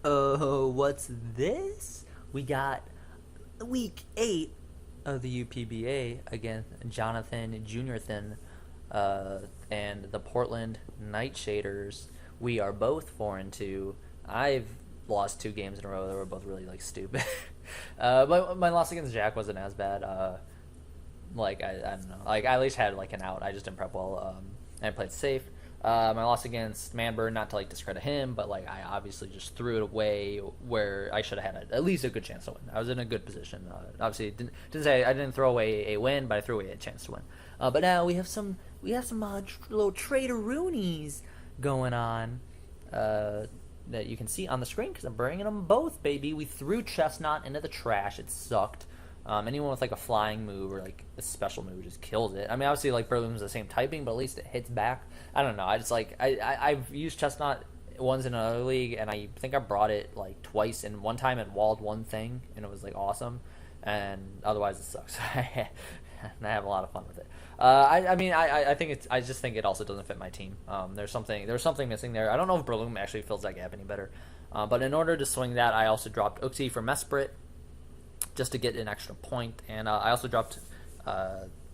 Oh, what's this? We got week 8 of the UPBA against Jonathan Juniorthan and the Portland Nightshaders. We are both 4-2. I've lost 2 games in a row that were both really like stupid. My loss against Jack wasn't as bad. I don't know. Like I at least had like an out. I just didn't prep well. I played safe. My loss against Manburn, not to like discredit him, but like I obviously just threw it away where I should have had at least a good chance to win. I was in a good position. Obviously, didn't say I didn't throw away a win, but I threw away a chance to win. But now we have some little trader-roonies going on that you can see on the screen because I'm bringing them both, baby. We threw Chestnut into the trash. It sucked. Anyone with like a flying move or like a special move just kills it. I mean, obviously like Berloom's the same typing, but at least it hits back. I don't know. I just like I've used Chestnut once in another league, and I think I brought it like twice, and one time it walled one thing, and it was like awesome, and otherwise it sucks. And I have a lot of fun with it. I think it's. I just think it also doesn't fit my team. There's something missing there. I don't know if Berloom actually fills that gap any better. But in order to swing that, I also dropped Uxie for Mesprit just to get an extra point, and I also dropped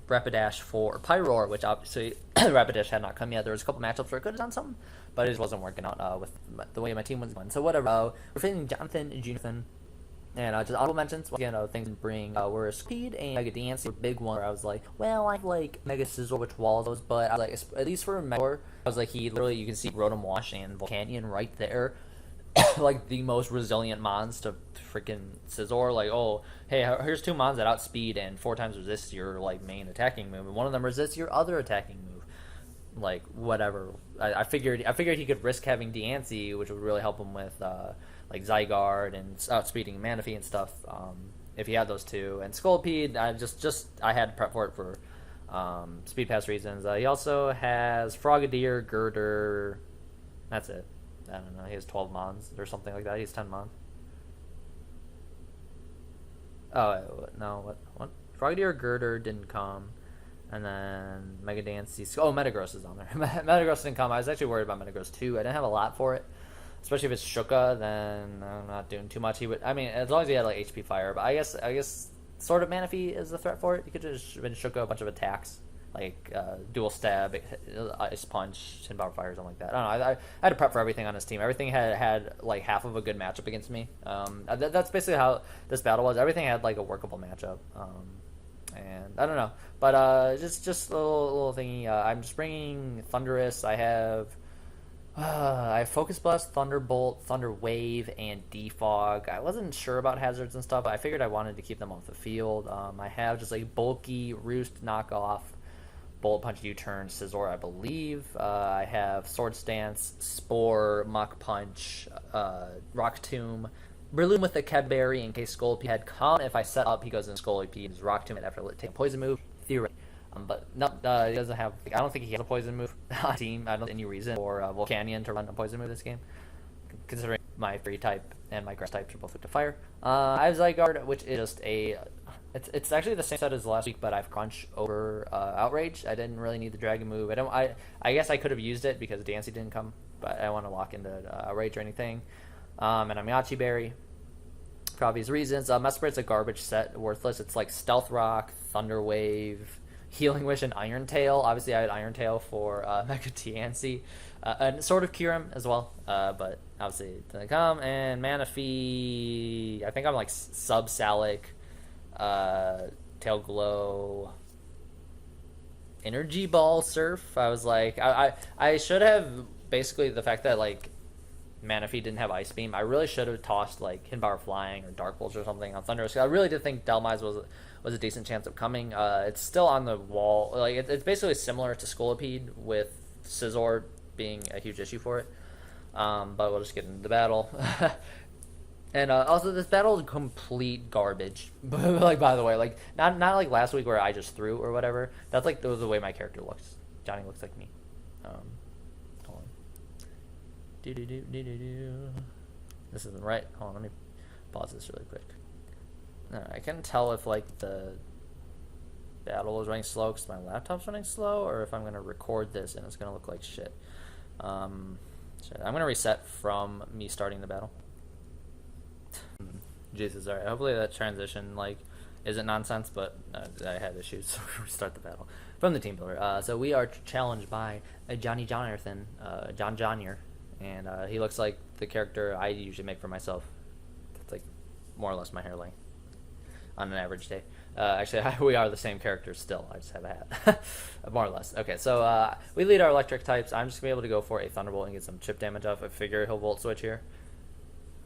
Rapidash for Pyroar, which obviously Rapidash had not come yet. There was a couple matchups where I could have done something, but it just wasn't working out with the way my team was going. So whatever. We're facing Jonathan and Jonathan. And just honorable mentions, again, things to bring were Speed and Mega Dance, a big one where I was like, well, I like Mega Scissor, which walls those, but I was like, at least for Mega, I was like, he literally, you can see Rotom Wash and Volcanion right there, like the most resilient mons to freaking Scizor. Like, oh, hey, here's 2 mons that outspeed and 4 times resist your like main attacking move, and one of them resists your other attacking move. Like whatever, I figured he could risk having Diancie, which would really help him with like Zygarde and outspeeding Manaphy and stuff. If he had those 2 and Scolipede, I had to prep for it for speed pass reasons. He also has Frogadier, Girder. That's it. I don't know. He has 12 mons or something like that. He has 10 mons. Oh no, what? Frogadier, Girder didn't come. And then Mega Dance. Oh, Metagross is on there. Metagross didn't come. I was actually worried about Metagross too. I didn't have a lot for it. Especially if it's Shuka, then I'm not doing too much. He would. I mean, as long as he had like HP Fire. But I guess sort of Manaphy is the threat for it. He could just been Shuka a bunch of attacks like Dual Stab, Ice Punch, Tin Power Fire, something like that. I don't know. I had to prep for everything on his team. Everything had like half of a good matchup against me. That's basically how this battle was. Everything had like a workable matchup. And I don't know, but just a little thingy. I'm just bringing Thundurus. I have Focus Blast, Thunderbolt, Thunder Wave, and Defog. I wasn't sure about hazards and stuff, but I figured I wanted to keep them off the field. I have just like bulky Roost knockoff, Bullet Punch U-turn, Scizor, I believe. I have Sword Stance, Spore, Mach Punch, Rock Tomb, Breloom with the Cadbury in case Scolipede had come. If I set up, he goes in Scolipede's Rock Tomb after taking a poison move. Theoretically. But no, he doesn't have. I don't think he has a poison move on team. I don't see any reason for Volcanion to run a poison move this game, considering my free type and my grass types are both weak to fire. I have Zygarde, which is just a. It's actually the same set as last week, but I've Crunch over Outrage. I didn't really need the Dragon move. I guess I could have used it because Dancy didn't come, but I don't want to lock into Outrage or anything. And I'm Yachi Berry for obvious reasons. Mesprit's a garbage set, worthless. It's like Stealth Rock, Thunder Wave, Healing Wish, and Iron Tail. Obviously, I had Iron Tail for Mega Tiancy, and sort of Kyurem as well, but obviously it didn't come. And Manaphy, I think I'm like Sub-Salic, Tail Glow, Energy Ball Surf. I was like, I should have, basically the fact that like Manaphy didn't have Ice Beam, I really should have tossed like Hinbar Flying or Dark Pulse or something on Thunderous. I really did think Delmise was a decent chance of coming. It's still on the wall. Like it's basically similar to Scolipede with Scizor being a huge issue for it. But we'll just get into the battle. And also, this battle is complete garbage. Like, by the way, like not like last week where I just threw or whatever. That's like the way my character looks. Johnny looks like me. Hold on. This isn't right. Hold on, let me pause this really quick. I can't tell if like the battle is running slow because my laptop's running slow, or if I'm gonna record this and it's gonna look like shit. So I'm gonna reset from me starting the battle. Jesus, alright. Hopefully that transition isn't nonsense, but I had issues, so we start the battle from the team builder. So we are challenged by Johnny Jonathan, John Johnier, and he looks like the character I usually make for myself. It's like more or less my hair length on an average day. Actually, we are the same characters still. I just have a hat. More or less. Okay, so we lead our electric types. I'm just going to be able to go for a Thunderbolt and get some chip damage off. I figure he'll Volt Switch here.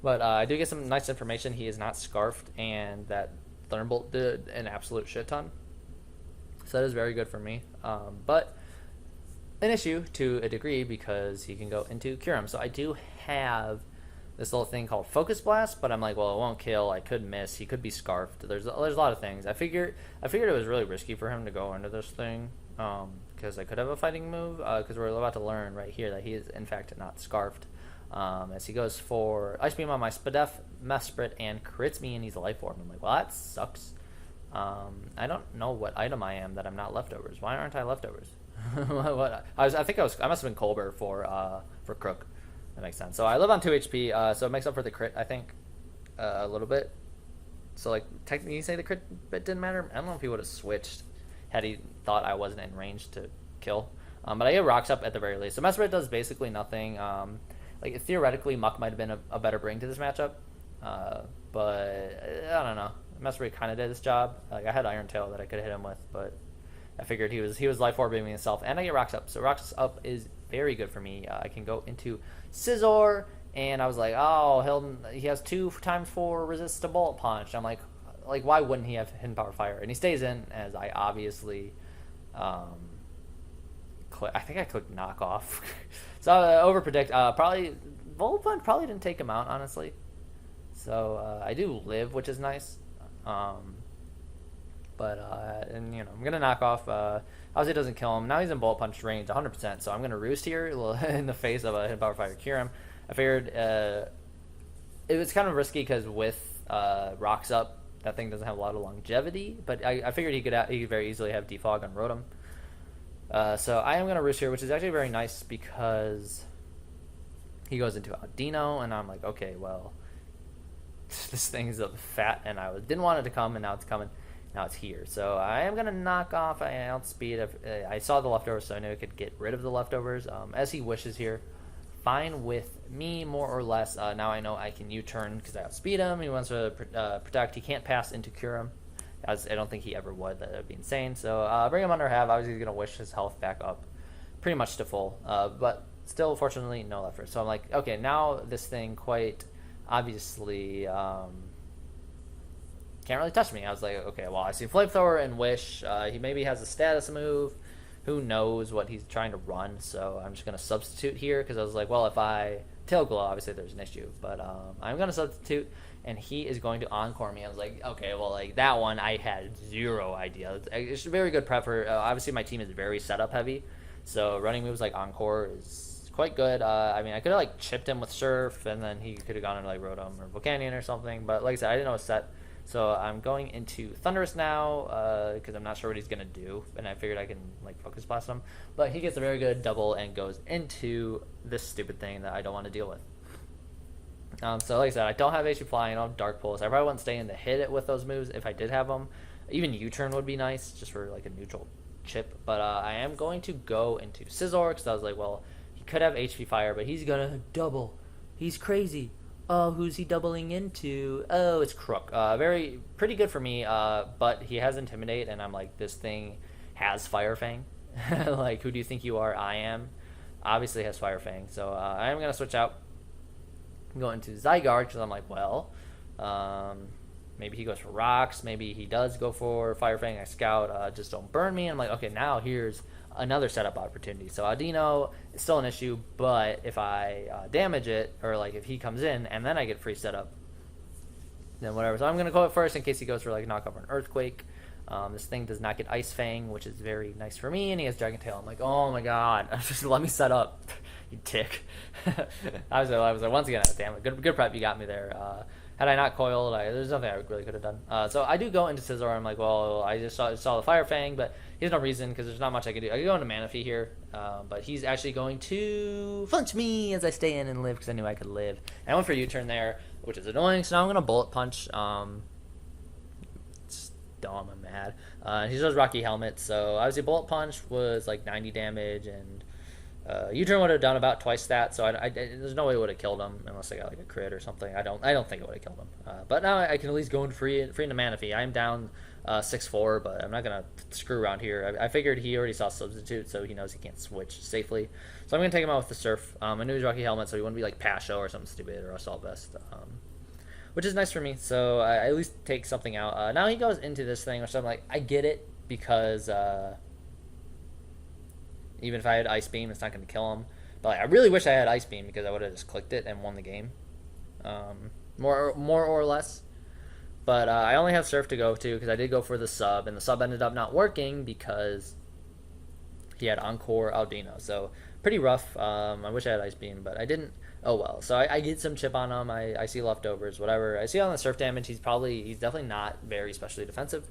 But I do get some nice information. He is not Scarfed, and that Thunderbolt did an absolute shit ton. So that is very good for me. But an issue to a degree because he can go into Curum. So I do have this little thing called Focus Blast, but I'm like, well, it won't kill. I could miss. He could be Scarfed. There's a lot of things. I figured it was really risky for him to go into this thing because I could have a fighting move because we're about to learn right here that he is in fact not Scarfed. As he goes for Ice Beam on my Spadef, Mesprit, and crits me and he's a Life Orb. I'm like, well, that sucks. I don't know what item I am that I'm not leftovers. Why aren't I leftovers? I must have been Colbert for Crook. That makes sense. So I live on 2 HP, so it makes up for the crit, I think, a little bit. So, technically, you say the crit bit didn't matter? I don't know if he would have switched had he thought I wasn't in range to kill. But I get Rocks Up at the very least. So Mesprit does basically nothing. Theoretically, Muck might have been a better bring to this matchup. But, I don't know. Mesprit kind of did his job. I had Iron Tail that I could hit him with, but I figured he was Life Orbing himself. And I get Rocks Up. So Rocks Up is very good for me. I can go into Scizor, and I was like, oh, he has 2x4 resist to Bullet Punch. I'm like, why wouldn't he have Hidden Power Fire? And he stays in, as I obviously, I think I clicked Knock Off. So overpredict. Probably Bullet Punch probably didn't take him out, honestly. So I do live, which is nice. I'm gonna Knock Off. Obviously, it doesn't kill him. Now he's in Bullet Punch range 100%, so I'm going to Roost here in the face of a Hidden Power Fire Curum. I figured it was kind of risky because with Rocks Up, that thing doesn't have a lot of longevity, but I figured he could very easily have Defog on Rotom. So I am going to Roost here, which is actually very nice because he goes into Audino, and I'm like, okay, well, this thing is fat, and I didn't want it to come, and now it's coming. Now it's here. So I am going to knock off. I outspeed. I saw the leftovers, so I knew I could get rid of the leftovers. As he wishes here. Fine with me, more or less. Now I know I can U-turn because I outspeed him. He wants to protect. He can't pass into Curum. As I don't think he ever would. That would be insane. So bring him under half. Obviously, he's going to wish his health back up pretty much to full. But still, fortunately, no leftovers. So I'm like, okay, now this thing quite obviously... can't really touch me. I was like, okay, well, I see Flamethrower and Wish. He maybe has a status move. Who knows what he's trying to run, so I'm just going to substitute here because I was like, well, if I Tail Glow, obviously there's an issue, but I'm going to substitute, and he is going to Encore me. I was like, okay, well, that one I had zero idea. It's a very good prep for, obviously my team is very setup heavy, so running moves like Encore is quite good. I could have, chipped him with Surf, and then he could have gone into, Rotom or Volcanion or something, but like I said, I didn't know it was set. So I'm going into Thunderous now because I'm not sure what he's going to do, and I figured I can Focus Blast him. But he gets a very good double and goes into this stupid thing that I don't want to deal with. So like I said, I don't have HP Flying, I don't have Dark Pulse. I probably wouldn't stay in to hit it with those moves if I did have them. Even U-turn would be nice just for a neutral chip. But I am going to go into Scizor because I was like, well, he could have HP Fire, but he's going to double. He's crazy. Oh, who's he doubling into? Oh, it's Crook. Pretty good for me, but he has Intimidate, and I'm like, this thing has Fire Fang. Who do you think you are? I am. Obviously has Fire Fang, so I am going to switch out. I'm going to Zygarde, because I'm like, well, maybe he goes for Rocks, maybe he does go for Fire Fang, I Scout, just don't burn me. I'm like, okay, now here's another setup opportunity. So Audino is still an issue, but if I damage it, or if he comes in and then I get free setup, then whatever. So I'm going to go first in case he goes for knockoff or an Earthquake. This thing does not get Ice Fang, which is very nice for me, and he has Dragon Tail. I'm like, oh my god, just let me set up, you dick. I was like, once again, damn it, good prep, you got me there. Had I not coiled, there's nothing I really could have done. So I do go into Scizor. I'm like, well, I just saw the Fire Fang, but he has no reason because there's not much I can do. I can go into Manaphy here, but he's actually going to flinch me as I stay in and live because I knew I could live. And I went for a U-turn there, which is annoying. So now I'm gonna bullet punch. It's dumb. I'm mad. He does Rocky Helmet, so obviously bullet punch was like 90 damage, and U-turn would have done about twice that. So there's no way it would have killed him unless I got like a crit or something. I don't think it would have killed him. But now I can at least go in free into Manaphy. I'm down 6-4, but I'm not gonna screw around here. I figured he already saw substitute, so he knows he can't switch safely. So I'm gonna take him out with the surf. I knew he was Rocky Helmet, so he wouldn't be like Pasho or something stupid or Assault Vest. Which is nice for me. So I at least take something out. Now he goes into this thing, which I'm like, I get it, because even if I had Ice Beam, it's not going to kill him. But like, I really wish I had Ice Beam, because I would have just clicked it and won the game, more or less. But I only have Surf to go to, because I did go for the sub, and the sub ended up not working because he had Encore Aldino. So pretty rough. I wish I had Ice Beam, but I didn't. Oh well. So I get some chip on him. I see leftovers, whatever. I see on the surf damage, he's definitely not very specially defensive.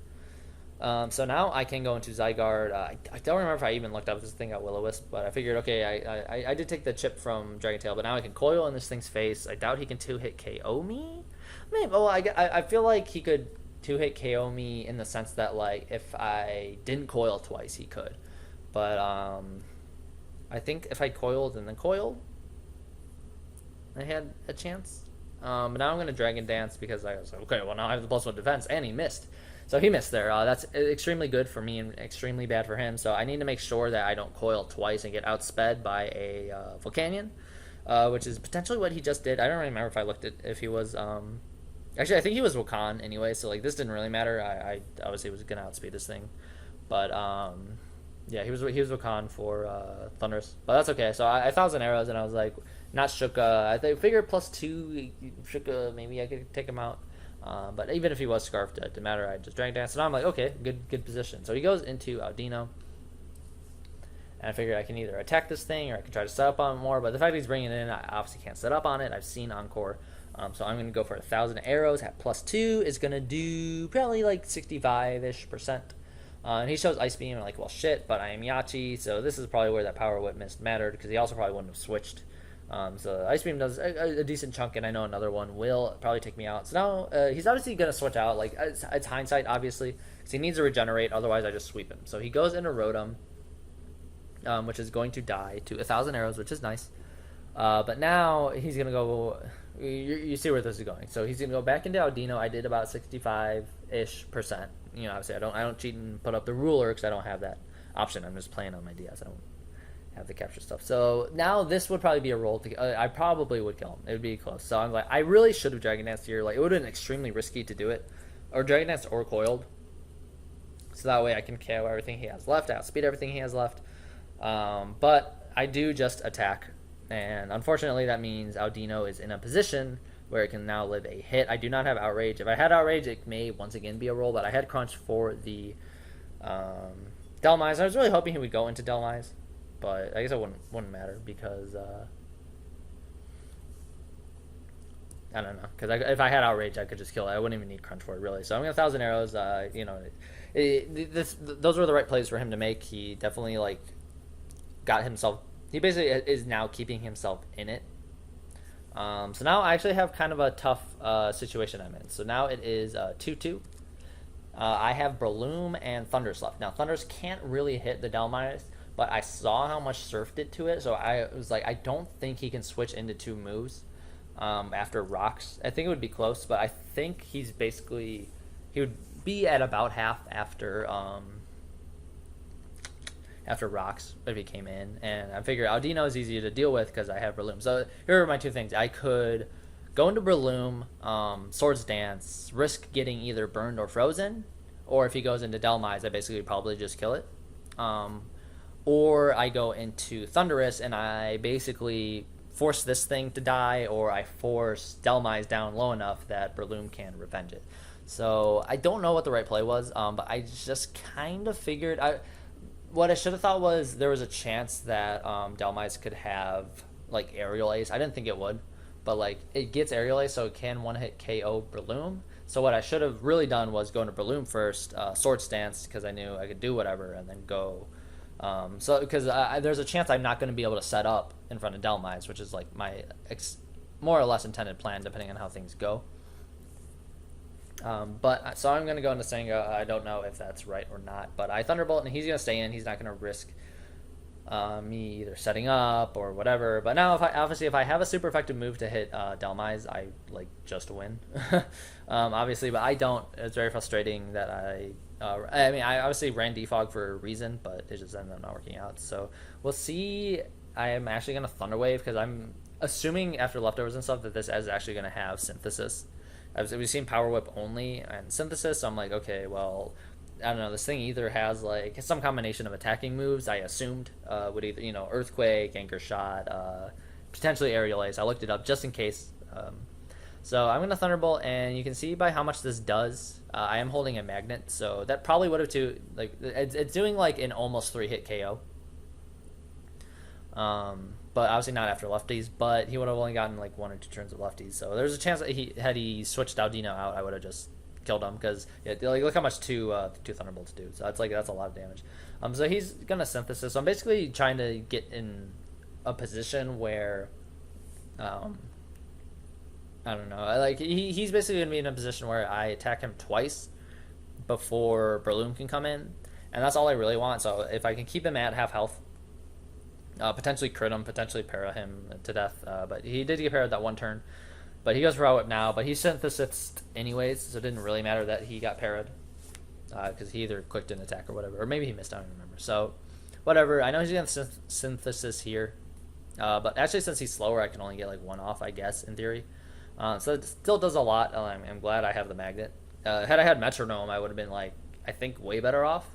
So now I can go into Zygarde. I don't remember if I even looked up this thing at Will-O-Wisp, but I figured, okay, I did take the chip from Dragon Tail, but now I can coil in this thing's face. I doubt he can 2-hit KO me. Maybe. Well, I feel like he could 2-hit KO me in the sense that, like, if I didn't coil twice, he could. But I think if I coiled and then coiled, I had a chance. But now I'm going to Dragon Dance, because I was like, okay, well, now I have the +1 defense, and he missed. So he missed there. That's extremely good for me and extremely bad for him. So I need to make sure that I don't coil twice and get outsped by a Volcanion, which is potentially what he just did. I don't remember if I looked at if he was... Actually, I think he was Wakan anyway, so like this didn't really matter. I obviously was going to outspeed this thing. But yeah, he was Wakan for Thundurus. But that's okay. So I 1,000 arrows, and I was like, not Shuka. I figured +2 Shuka, maybe I could take him out. But even if he was Scarfed, it didn't matter. I just Dragon Dance. And I'm like, okay, good position. So he goes into Aldino. And I figured I can either attack this thing or I can try to set up on it more. But the fact he's bringing it in, I obviously can't set up on it. I've seen Encore. So I'm going to go for 1,000 arrows at +2. Is going to do probably like 65-ish%. And he shows Ice Beam, and I'm like, well, shit, but I am Yachi. So this is probably where that Power Whip missed mattered, because he also probably wouldn't have switched. So Ice Beam does a decent chunk, and I know another one will probably take me out. So now he's obviously going to switch out. Like, it's hindsight, obviously, because he needs to regenerate. Otherwise, I just sweep him. So he goes into Rotom, which is going to die to 1,000 arrows, which is nice. But now he's going to go... You see where this is going. So he's going to go back into Aldino. I did about 65-ish%. You know, obviously, I don't cheat and put up the ruler, because I don't have that option. I'm just playing on my DS. I don't have the capture stuff. So now this would probably be a roll. I probably would kill him. It would be close. So I'm like, I really should have Dragon Danced here. Like, it would have been extremely risky to do it. Or Dragon Danced or coiled. So that way I can KO everything he has left. I outspeed everything he has left. But I do just attack. And unfortunately, that means Aldino is in a position where it can now live a hit. I do not have Outrage. If I had Outrage, it may once again be a roll, but I had Crunch for the Delmise. I was really hoping he would go into Delmise, but I guess it wouldn't matter, because I don't know. Because if I had Outrage, I could just kill it. I wouldn't even need Crunch for it, really. So I'm going to 1,000 arrows. You know, those were the right plays for him to make. He definitely, like, got himself... He basically is now keeping himself in it. So now I actually have kind of a tough situation I'm in. So now it is 2-2. I have Breloom and Thundurus left. Now, Thundurus can't really hit the Delmise, but I saw how much Surf did to it, so I was like, I don't think he can switch into 2 moves after Rocks. I think it would be close, but I think he's basically... He would be at about half after Rocks if he came in, and I figured Aldino is easier to deal with because I have Breloom. So here are my 2 things. I could go into Breloom, Swords Dance, risk getting either burned or frozen, or if he goes into Delmise, I basically probably just kill it. Or I go into Thundurus and I basically force this thing to die, or I force Delmise down low enough that Breloom can revenge it. So I don't know what the right play was, but I just kind of figured... What I should have thought was there was a chance that Delmise could have, like, Aerial Ace. I didn't think it would, but, like, it gets Aerial Ace, so it can one-hit KO Breloom. So what I should have really done was go into Breloom first, Sword Stance, because I knew I could do whatever, and then go... because there's a chance I'm not going to be able to set up in front of Delmise, which is, like, my more or less intended plan depending on how things go. But so I'm gonna go into Senga. I don't know if that's right or not, but I Thunderbolt and he's gonna stay in. He's not gonna risk me either setting up or whatever. But now, if I have a super effective move to hit Delmise, I like just win. Obviously, but I don't. It's very frustrating that I obviously ran defog for a reason, but it just ended up not working out. So we'll see. I am actually gonna Thunderwave because I'm assuming after leftovers and stuff that this is actually gonna have Synthesis. We've seen Power Whip only and Synthesis, so I'm like, okay, well, I don't know. This thing either has like some combination of attacking moves. I assumed would either Earthquake, Anchor Shot, potentially Aerial Ace. I looked it up just in case. So I'm gonna Thunderbolt, and you can see by how much this does. I am holding a Magnet, so that probably would have it's doing like an almost 3-hit KO. But obviously not after lefties. But he would have only gotten like 1 or 2 turns of lefties. So there's a chance that had he switched Audino out, I would have just killed him because look how much two Thunderbolts do. So that's a lot of damage. So he's gonna Synthesis. So I'm basically trying to get in a position where, I don't know. Like he's basically gonna be in a position where I attack him twice before Breloom can come in, and that's all I really want. So if I can keep him at half health. Potentially crit him, potentially para him to death. But he did get parried that one turn. But he goes for Whip now. But he Synthesized anyways, so it didn't really matter that he got parried. Because he either clicked an attack or whatever. Or maybe he missed, I don't remember. So, whatever. I know he's going to Synthesis here. But actually, since he's slower, I can only get like 1 off, I guess, in theory. So it still does a lot. I'm glad I have the Magnet. Had I had Metronome, I would have been, like, I think, way better off.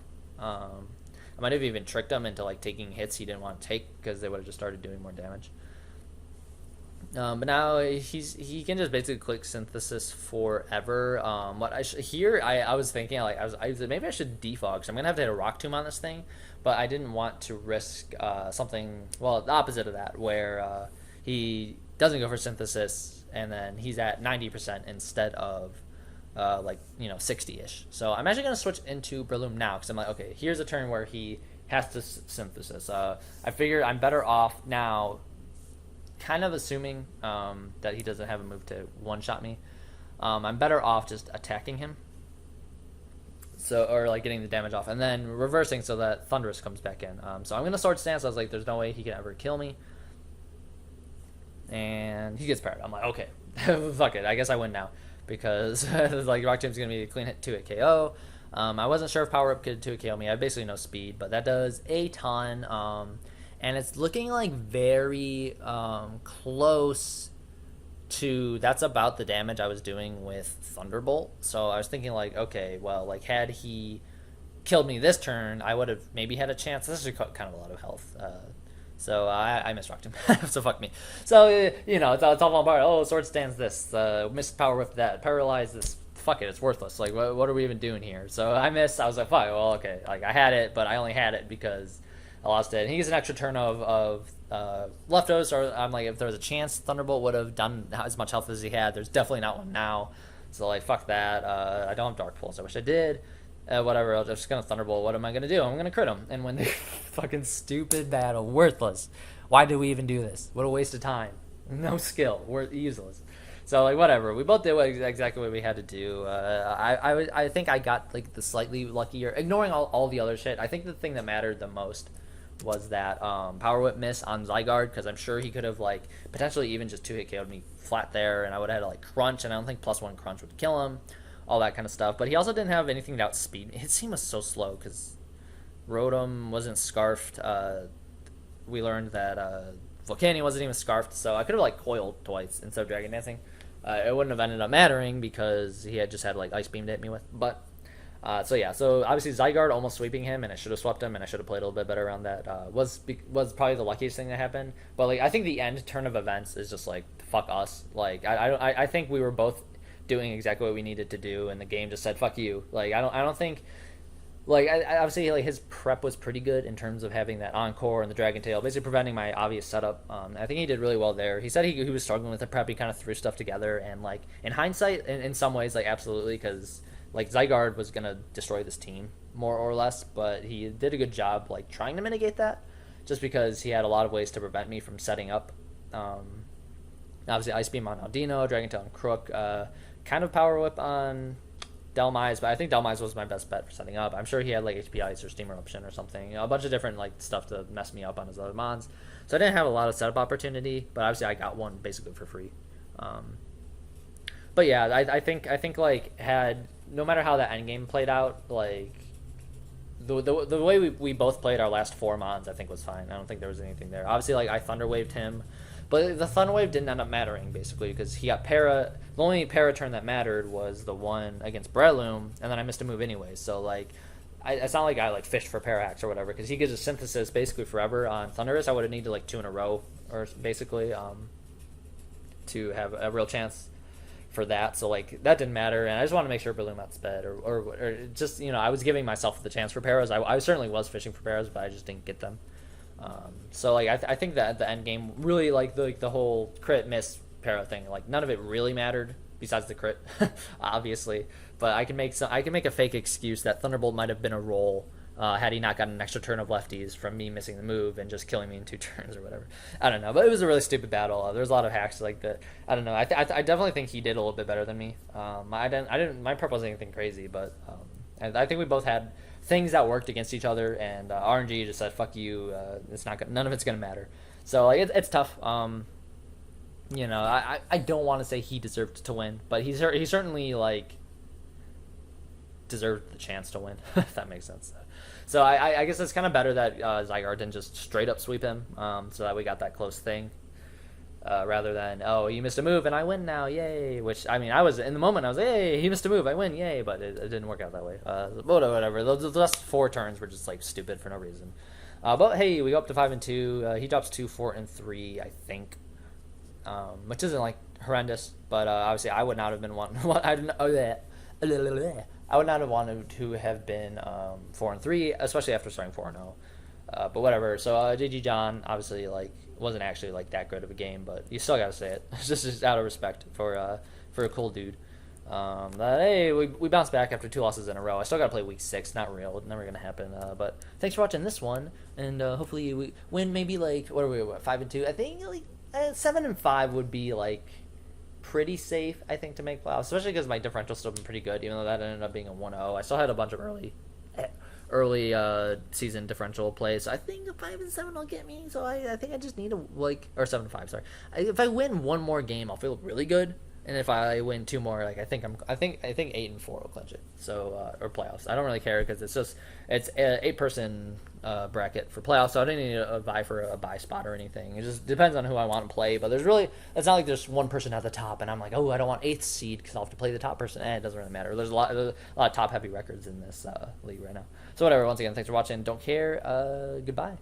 I might have even tricked him into like taking hits he didn't want to take because they would have just started doing more damage. But now he can just basically click Synthesis forever. What I was thinking like I was maybe I should defog because I'm gonna have to hit a Rock Tomb on this thing, but I didn't want to risk something the opposite of that where he doesn't go for Synthesis and then he's at 90% instead of 60-ish. So I'm actually going to switch into Breloom now because I'm like, okay, here's a turn where he has to Synthesis. I figure I'm better off now, kind of assuming that he doesn't have a move to one-shot me. I'm better off just attacking him. Or like getting the damage off and then reversing so that Thunderous comes back in. So I'm going to Sword Stance. I was like, there's no way he can ever kill me. And he gets parried. I'm like, okay, fuck it. I guess I win now. Because like Rock Tomb's gonna be a clean hit 2-hit KO. I wasn't sure if Power Up could 2-hit KO me. I have basically no speed, but that does a ton. And it's looking like very close to that's about the damage I was doing with Thunderbolt. So I was thinking like, okay, well, like had he killed me this turn, I would have maybe had a chance. This is kind of a lot of health. So I misrocked him. So fuck me. So, it's all on bar. Oh, Sword Stands this. Missed Power Whip that. Paralyzed this. Fuck it, it's worthless. Like, what are we even doing here? So I missed. I was like, fuck, well, okay. Like, I had it, but I only had it because I lost it. And he gets an extra turn of leftovers. Or I'm like, if there was a chance Thunderbolt would have done as much health as he had, there's definitely not one now. So, like, fuck that. I don't have Dark Pulse. I wish I did. Whatever, I'm just gonna Thunderbolt. What am I gonna do? I'm gonna crit him. And when they fucking stupid battle, worthless. Why did we even do this? What a waste of time. No skill. We're useless. So like whatever. We both did exactly what we had to do. I think I got like the slightly luckier, ignoring all the other shit. I think the thing that mattered the most was that Power Whip miss on Zygarde because I'm sure he could have like potentially even just 2-hit KO'd me flat there, and I would have had to like crunch, and I don't think +1 crunch would kill him. All that kind of stuff. But he also didn't have anything to outspeed me. His team was so slow because Rotom wasn't Scarfed. We learned that Volcanion wasn't even Scarfed, so I could have like coiled twice instead of Dragon Dancing. It wouldn't have ended up mattering because he had just had like Ice Beam to hit me with. But so obviously Zygarde almost sweeping him, and I should have swept him, and I should have played a little bit better around that. Was probably the luckiest thing that happened. But like I think the end turn of events is just like fuck us. Like I think we were both doing exactly what we needed to do, and the game just said fuck you. Like I don't think like I obviously like his prep was pretty good in terms of having that Encore and the Dragon Tail basically preventing my obvious setup. I think he did really well there. He said he was struggling with the prep. He kind of threw stuff together, and like in hindsight in some ways like absolutely, because like Zygarde was gonna destroy this team more or less, but he did a good job like trying to mitigate that just because he had a lot of ways to prevent me from setting up Obviously, Ice Beam on Aldino, Dragon Tail on Crook, kind of Power Whip on Delmise, but I think Delmise was my best bet for setting up. I'm sure he had like HP Ice or Steam Eruption or something, a bunch of different like stuff to mess me up on his other mons. So I didn't have a lot of setup opportunity, but obviously I got one basically for free. But yeah, I think like had no matter how that end game played out, like the way we both played our last 4 mons, I think was fine. I don't think there was anything there. Obviously, like I Thunder Waved him, but the Thunder Wave didn't end up mattering basically because he got Para. The only Para turn that mattered was the one against Breloom, and then I missed a move anyways. So like, it's not like I like fished for Parahax or whatever because he gives a Synthesis basically forever on Thunderous. I would have needed like 2 in a row or basically to have a real chance for that. So like that didn't matter, and I just want to make sure Breloom outsped or just I was giving myself the chance for Paras. I certainly was fishing for Paras, but I just didn't get them. So like I think that the end game really like the whole crit miss Para thing, like none of it really mattered besides the crit, obviously. But I can make a fake excuse that Thunderbolt might have been a roll had he not gotten an extra turn of lefties from me missing the move and just killing me in 2 turns or whatever. I don't know, but it was a really stupid battle. There's a lot of hacks like that. I don't know. I definitely think he did a little bit better than me. I didn't. My prep wasn't anything crazy, but and I think we both had things that worked against each other, and RNG just said "fuck you." It's not none of it's gonna matter. So like it's tough. I don't want to say he deserved to win, but he certainly like deserved the chance to win. If that makes sense. So I guess it's kind of better that Zygarde didn't just straight up sweep him, so that we got that close thing, rather than you missed a move and I win now, yay! Which I mean I was in the moment I was hey he missed a move I win yay, but it didn't work out that way. Whatever. The last 4 turns were just like stupid for no reason. But hey, we go up to 5 and 2. He drops 2, 4, and 3, I think, which isn't like horrendous, but obviously I would not have been one. I didn't. I would not have wanted to have been 4 and 3, especially after starting 4 and 0. But whatever. So GG John obviously like wasn't actually like that good of a game, but you still gotta say it. It's just out of respect for a cool dude. That hey, we bounced back after 2 losses in a row. I still gotta play week 6. Not real. It's never gonna happen. But thanks for watching this one, and hopefully we win. Maybe like what are we? 5 and 2? I think like 7 and 5 would be like pretty safe, I think, to make playoffs, especially because my differential's still been pretty good, even though that ended up being a 1-0. I still had a bunch of early season differential plays, so I think a 5 and 7 will get me. So I think I just need to or 7 and 5. Sorry, if I win 1 more game, I'll feel really good, and if I win 2 more, like I think 8 and 4 will clinch it. So or playoffs. I don't really care because it's an 8-person bracket for playoffs, so I didn't need to vie for a bye spot or anything. It just depends on who I want to play. But it's not like there's one person at the top, and I'm like, oh, I don't want 8th seed because I'll have to play the top person. It doesn't really matter. There's a lot of top heavy records in this league right now. So whatever. Once again, thanks for watching. Don't care. Goodbye.